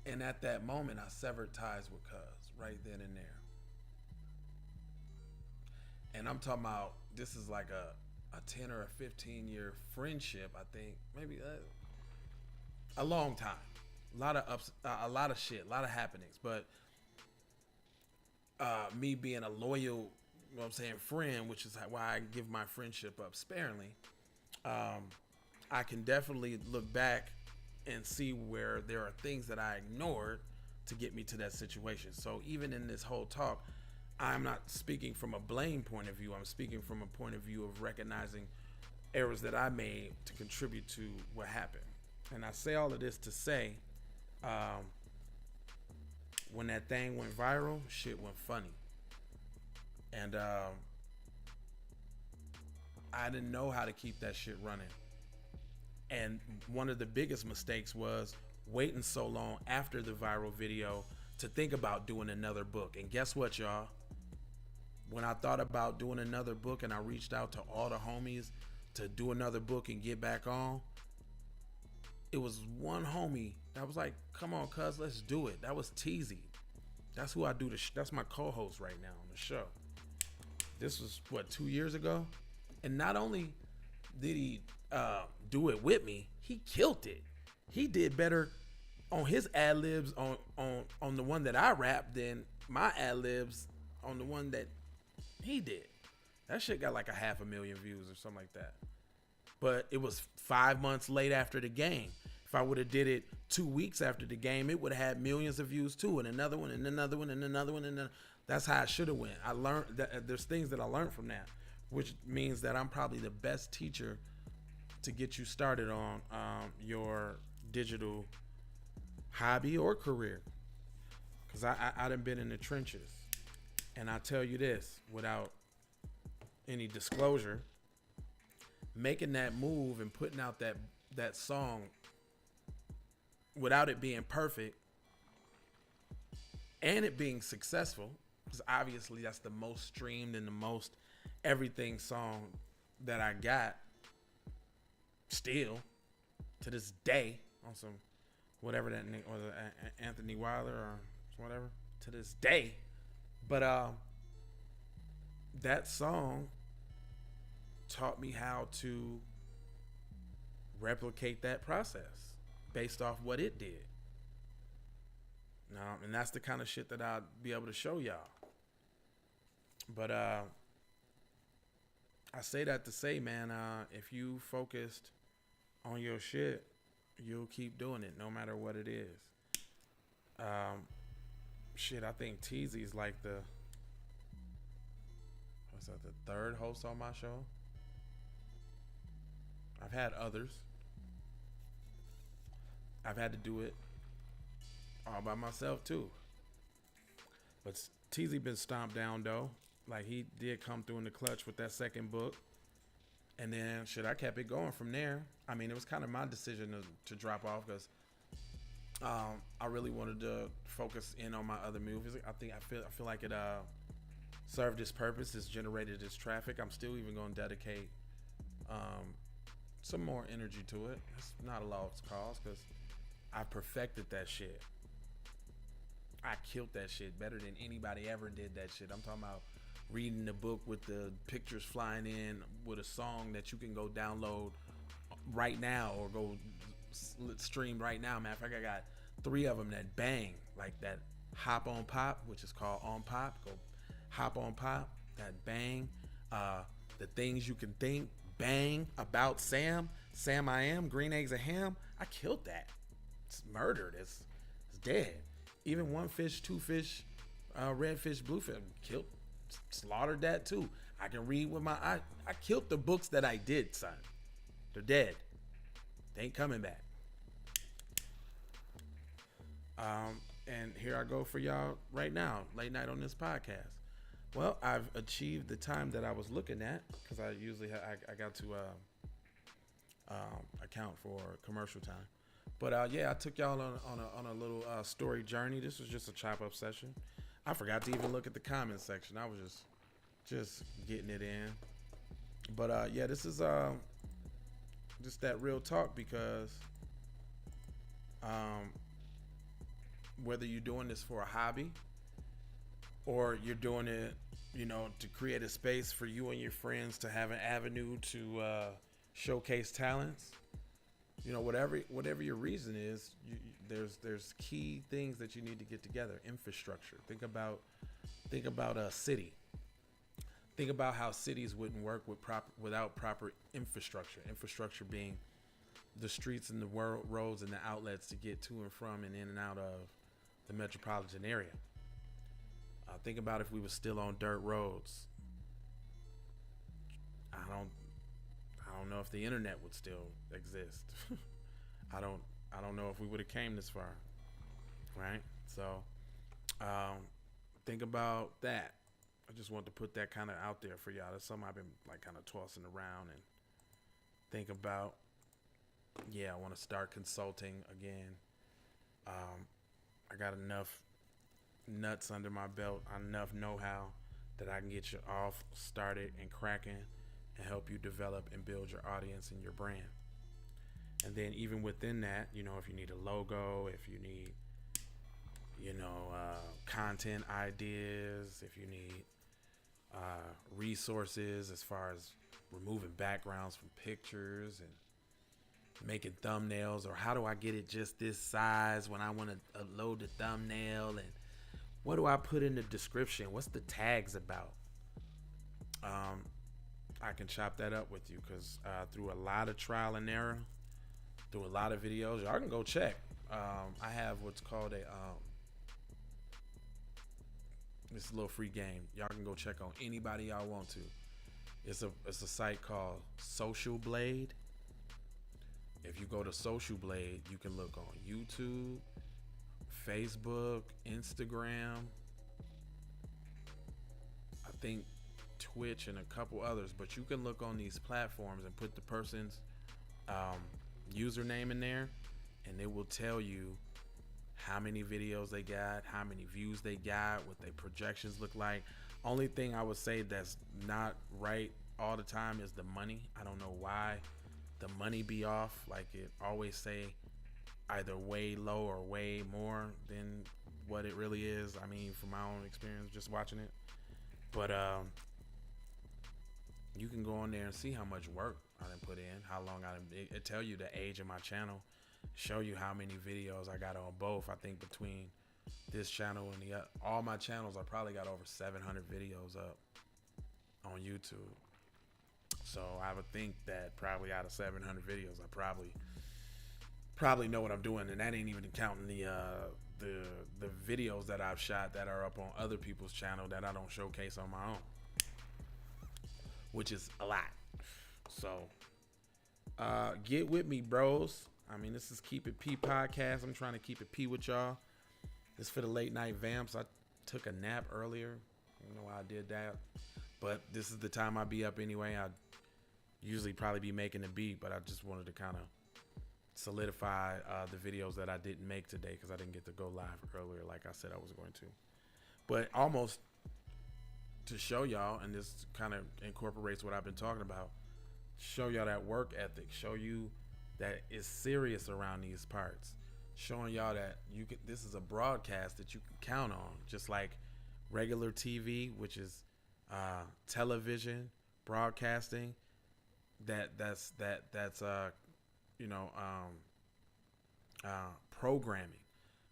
And at that moment, I severed ties with Cuz right then and there. And I'm talking about, this is like a 10 or a 15 year friendship, I think. Maybe a long time. A lot of ups, a lot of shit, a lot of happenings. But me being a loyal, you know what I'm saying, friend, which is why I give my friendship up sparingly, I can definitely look back and see where there are things that I ignored to get me to that situation. So even in this whole talk, I'm not speaking from a blame point of view. I'm speaking from a point of view of recognizing errors that I made to contribute to what happened. And I say all of this to say, when that thing went viral, shit went funny. And I didn't know how to keep that shit running. And one of the biggest mistakes was waiting so long after the viral video to think about doing another book. And guess what, y'all? When I thought about doing another book and I reached out to all the homies to do another book and get back on, it was one homie that was like, "Come on, cuz, let's do it." That was Teasy. That's who I do that's my co-host right now on the show. This was what, 2 years ago, and not only did he do it with me, he killed it. He did better on his ad libs on the one that I rapped than my ad libs on the one that he did. That shit got like 500,000 views or something like that. But it was 5 months late after the game. If I would have did it 2 weeks after the game, it would have had millions of views too, and another one, and another one, and another one, and that's how I should have went. I learned that there's things that I learned from that, which means that I'm probably the best teacher to get you started on your digital hobby or career, because I done been in the trenches, and I tell you this without any disclosure, making that move and putting out that song without it being perfect and it being successful, because obviously that's the most streamed and the most everything song that I got still to this day on some whatever that name was, Anthony Wilder or whatever, to this day. But that song taught me how to replicate that process based off what it did. And that's the kind of shit that I'll be able to show y'all. But I say that to say, man, if you focused on your shit, you'll keep doing it no matter what it is. Shit, I think Teasy's like the third host on my show. I've had others. I've had to do it all by myself too. But Teasy been stomped down though. Like, he did come through in the clutch with that second book. And then I kept it going from there. I mean, it was kind of my decision to drop off because I really wanted to focus in on my other movies. I feel like it served its purpose. It's generated its traffic. I'm still even going to dedicate some more energy to it. It's not a lost cause because I perfected that shit. I killed that shit better than anybody ever did that shit. I'm talking about reading the book with the pictures flying in with a song that you can go download right now or go stream right now. Matter of fact, I got 3 of them that bang, like that Hop on Pop, which is called On Pop. Go Hop on Pop, that bang. The Things You Can Think, bang. About Sam I Am, Green Eggs and Ham. I killed that. It's murdered. It's dead. Even One Fish, Two Fish, Red Fish, Blue Fish, killed, slaughtered that too. I can read with my eye. I killed the books that I did, son. They're dead. They ain't coming back. And here I go for y'all right now, late night on this podcast. Well, I've achieved the time that I was looking at because I usually I got to account for commercial time. But yeah, I took y'all on a little story journey. This was just a chop up session. I forgot to even look at the comment section. I was just getting it in. But yeah, this is just that real talk because whether you're doing this for a hobby or you're doing it, to create a space for you and your friends to have an avenue to showcase talents, whatever your reason is, there's key things that you need to get together. Infrastructure. Think about a city. Think about how cities wouldn't work without proper infrastructure. Infrastructure being the streets and the roads and the outlets to get to and from and in and out of the metropolitan area. Think about if we were still on dirt roads. I don't know if the internet would still exist. I don't know if we would have came this far, right? So think about that. I just want to put that kind of out there for y'all. That's something I've been like kind of tossing around and think about. Yeah, I want to start consulting again. I got enough nuts under my belt, enough know-how that I can get you off, started, and cracking, and help you develop and build your audience and your brand. And then even within that, if you need a logo, if you need, content ideas, if you need resources as far as removing backgrounds from pictures and making thumbnails, or how do I get it just this size when I want to upload the thumbnail, and what do I put in the description? What's the tags about? I can chop that up with you, because through a lot of trial and error, through a lot of videos, y'all can go check. I have what's called it's a little free game. Y'all can go check on anybody y'all want to. It's a site called Social Blade. If you go to Social Blade, you can look on YouTube, Facebook, Instagram, I think Twitch, and a couple others. But you can look on these platforms and put the person's username in there, and it will tell you how many videos they got, how many views they got, what their projections look like. Only thing I would say that's not right all the time is the money. I don't know why the money be off. Like, it always say either way low or way more than what it really is. I mean, from my own experience just watching it. But you can go on there and see how much work I done put in, how long it tell you the age of my channel, show you how many videos I got on both. I think between this channel and all my channels, I probably got over 700 videos up on YouTube. So I would think that probably out of 700 videos, I probably know what I'm doing, and that ain't even counting the videos that I've shot that are up on other people's channel that I don't showcase on my own, which is a lot. So get with me, bros. I mean, this is Keep It P podcast. I'm trying to keep it P with y'all. This for the late night vamps. I took a nap earlier. I don't know why I did that, but this is the time I be up anyway. I usually probably be making a beat, but I just wanted to kind of solidify the videos that I didn't make today, because I didn't get to go live earlier like I said I was going to. But almost to show y'all, and this kind of incorporates what I've been talking about, show y'all that work ethic, show you that it's serious around these parts, showing y'all that this is a broadcast that you can count on, just like regular TV, which is television broadcasting. That's programming.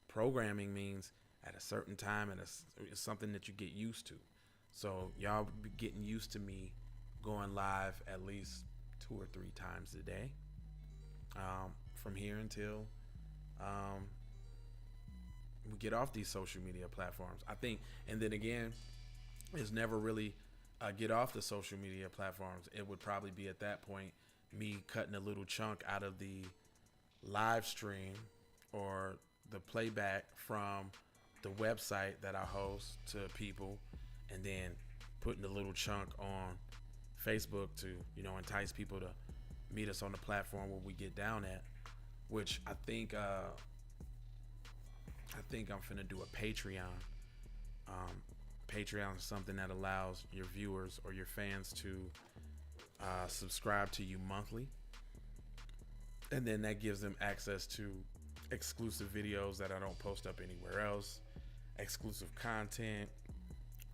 Programming means at a certain time, and it's something that you get used to. So y'all be getting used to me going live at least 2 or 3 times a day, from here until we get off these social media platforms, I think. And then again, it's never really get off the social media platforms. It would probably be at that point me cutting a little chunk out of the live stream or the playback from the website that I host to people, and then putting a little chunk on Facebook to entice people to meet us on the platform where we get down at, which I think I'm finna do a Patreon. Patreon is something that allows your viewers or your fans to subscribe to you monthly, and then that gives them access to exclusive videos that I don't post up anywhere else, exclusive content,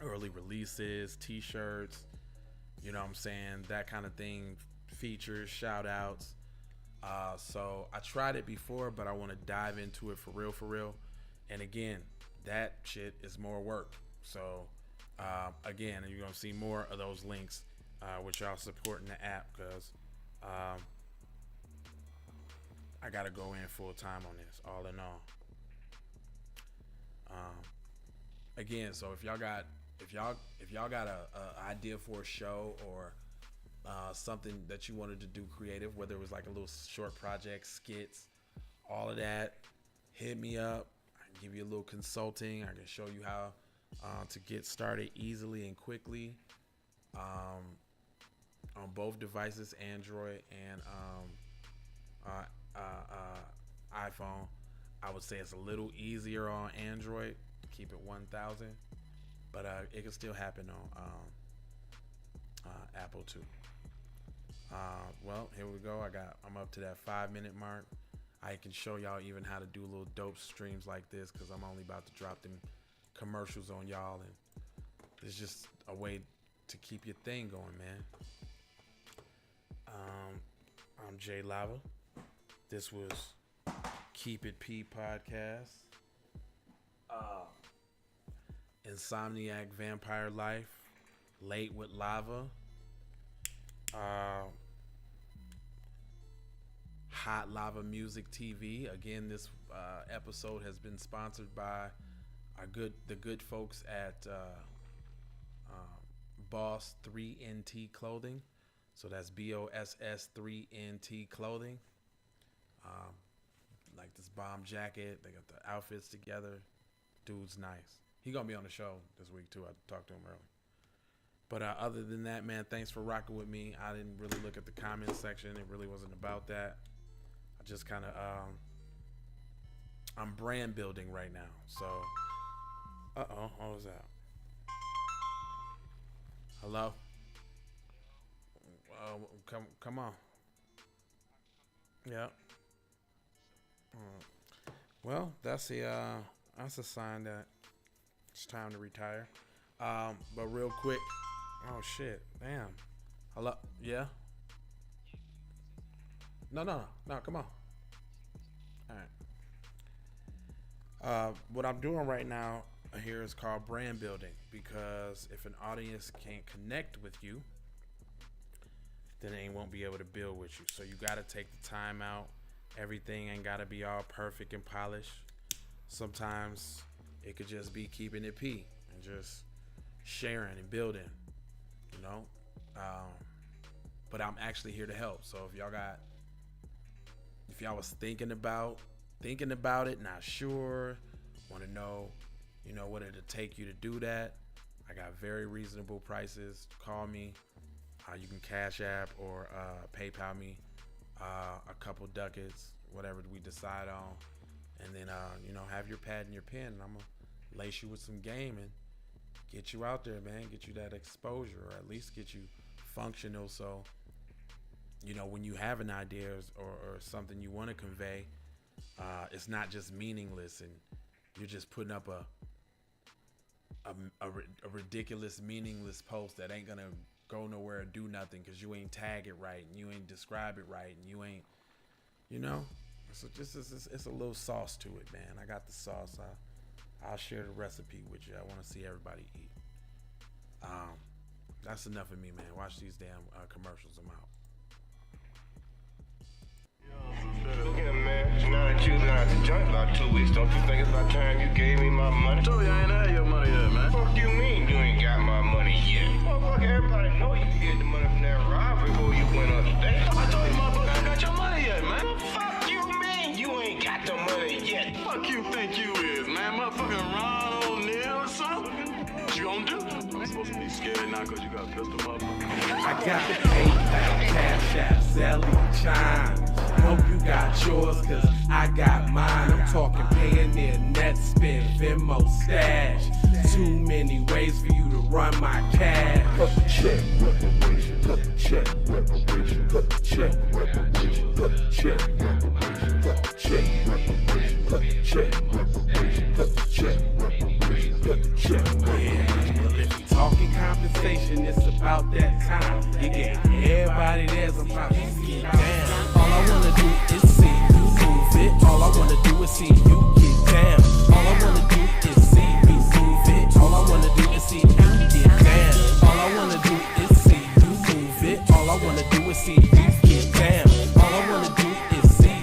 early releases, t-shirts, that kind of thing, features, shout outs. So I tried it before, but I want to dive into it for real. And again, that shit is more work. So again, you're gonna see more of those links with y'all supporting the app, because I gotta go in full time on this, all in all. Again, so if y'all got a idea for a show, or something that you wanted to do creative, whether it was like a little short project, skits, all of that, hit me up. I can give you a little consulting. I can show you how to get started easily and quickly on both devices, Android and iPhone. I would say it's a little easier on Android. Keep it 1000, but it can still happen on Apple too. Well, here we go. I'm up to that 5-minute mark. I can show y'all even how to do little dope streams like this because I'm only about to drop them commercials on y'all, and it's just a way to keep your thing going, man. I'm Jay Lava. This was Keep It P podcast. Insomniac Vampire Life, Late with Lava, HOTLAVAMUSIC TV. Again, this episode has been sponsored by the good folks at Boss 3NT Clothing. So that's BOSS 3NT Clothing. Like this bomb jacket, they got the outfits together. Dude's nice. He gonna be on the show this week too. I talked to him earlier. But other than that, man, thanks for rocking with me. I didn't really look at the comment section. It really wasn't about that. I just kind of I'm brand building right now. So what was that? Hello? Come on. Yeah. Well, that's a sign that it's time to retire. But real quick. Oh shit! Damn. Hello? Yeah. No. Come on. All right. What I'm doing right now here is called brand building, because if an audience can't connect with you, then they won't be able to build with you. So you got to take the time out. Everything ain't got to be all perfect and polished. Sometimes it could just be keeping it P and just sharing and building, you know. But I'm actually here to help. So if y'all was thinking about it, not sure, want to know, you know, what it'll take you to do that, I got very reasonable prices. Call me. You can Cash App or PayPal me a couple ducats, whatever we decide on, and then you know, have your pad and your pen, and I'm gonna lace you with some game and get you out there, man. Get you that exposure, or at least get you functional. So, you know, when you have an idea or something you want to convey, it's not just meaningless and you're just putting up a ridiculous, meaningless post that ain't gonna go nowhere or do nothing because you ain't tag it right and you ain't describe it right and you ain't, you know. So just it's a little sauce to it, man. I got the sauce. I'll share the recipe with you. I want to see everybody eat. That's enough of me, man. Watch these damn commercials. I'm out. Look at him, man. Now that you've been out the joint about 2 weeks, don't you think it's about time you gave me my money? I told you I ain't had your money yet, man. Fuck you mean you ain't got my money yet? Motherfucker, everybody know you get the money from that robbery before you went up today. I told you, motherfucker, I ain't got your money yet, man. Fuck you mean you ain't got the money yet? Fuck you think you is, man. Motherfucking Ron O'Neal or something? What you gonna do? I'm supposed to be scared now because you got a pistol, motherfucker. I got the PayPal, Cash App, Zelly, Chime. Hope you got yours, cause I got mine. I'm talking Payoneer, Netspend, Venmo, Stash. Too many ways for you to run my cash. Check reparation, check reparation, check reparation, check reparation, check reparation, check reparation, check reparation, check reparation. Well, if you talking compensation, it's about that time. You get everybody there's about to get down. All I wanna do is see you move it. All I wanna do is see you get down. All I wanna do is see me move it. All I wanna do is see you get down. All I wanna do is see you move it. All I wanna do is see you get down. All I wanna do is see you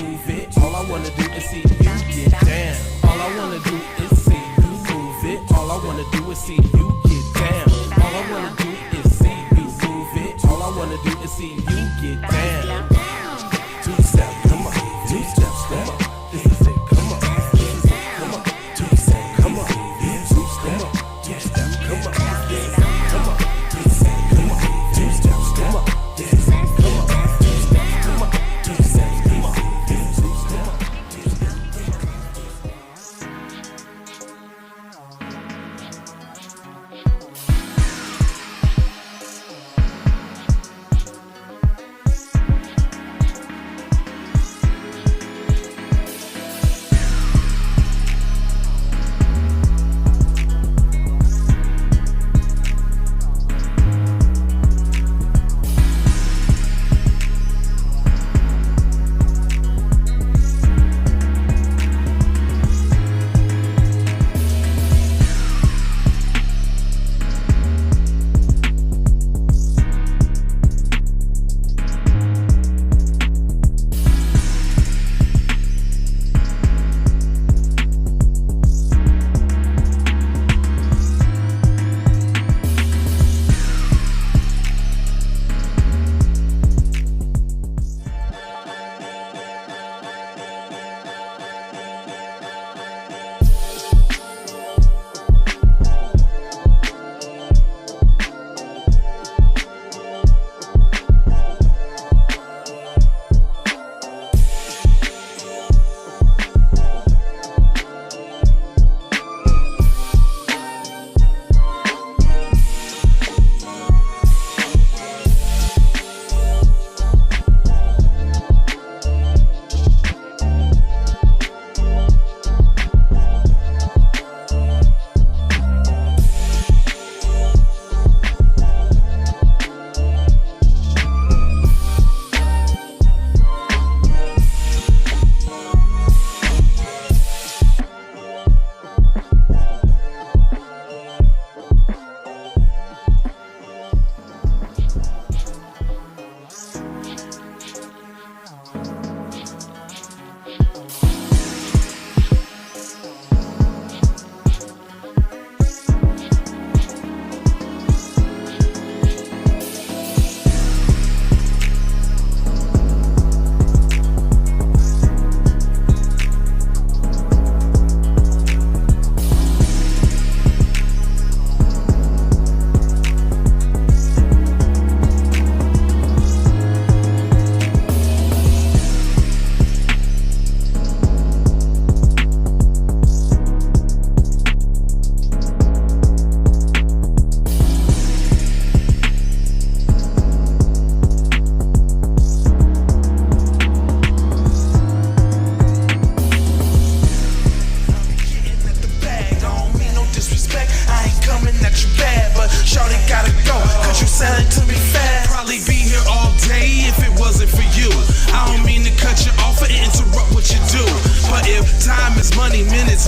move it. All I wanna do is see you get down. All I wanna do is see you move it. All I wanna do is see you get down. All I wanna do is see me move it. All I wanna do is see you get down. 2 steps, come on. 2 steps, come on. This is it, come on. This is it, come on. 2 steps, come on. 2 steps, 2 steps, come on. This is it, come on. 2 steps, come on. 2 steps, come on. This is it, come on. 2 steps, come on. 2 steps, come on. This is it, come on. 2 steps, come on.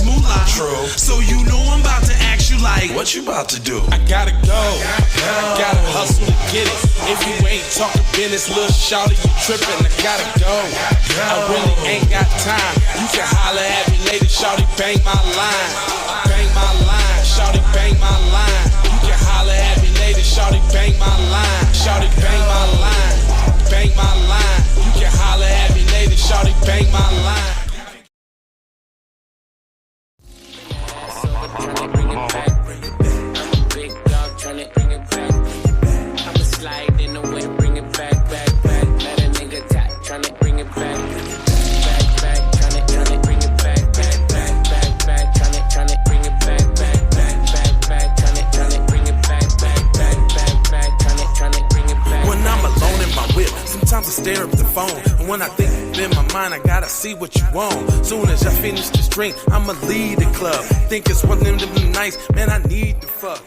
this moolah. True. So you know I'm about to ask you like, What you about to do? I gotta go. I gotta hustle to get it. If you ain't talking business, little shawty, you trippin'. I gotta go. I really ain't got time. You can holler at me later, shawty, bang my line. Bang my line, shawty, bang my line. You can holler at me later, shawty, bang my line. Shawty, bang my line. Bang my line. You can holler at me later, shawty, bang my line. Sometimes I stare at the phone, and when I think in my mind, I gotta see what you want. Soon as I finish this drink, I'ma leave the club. Think it's one of them nights, man, I need to fuck.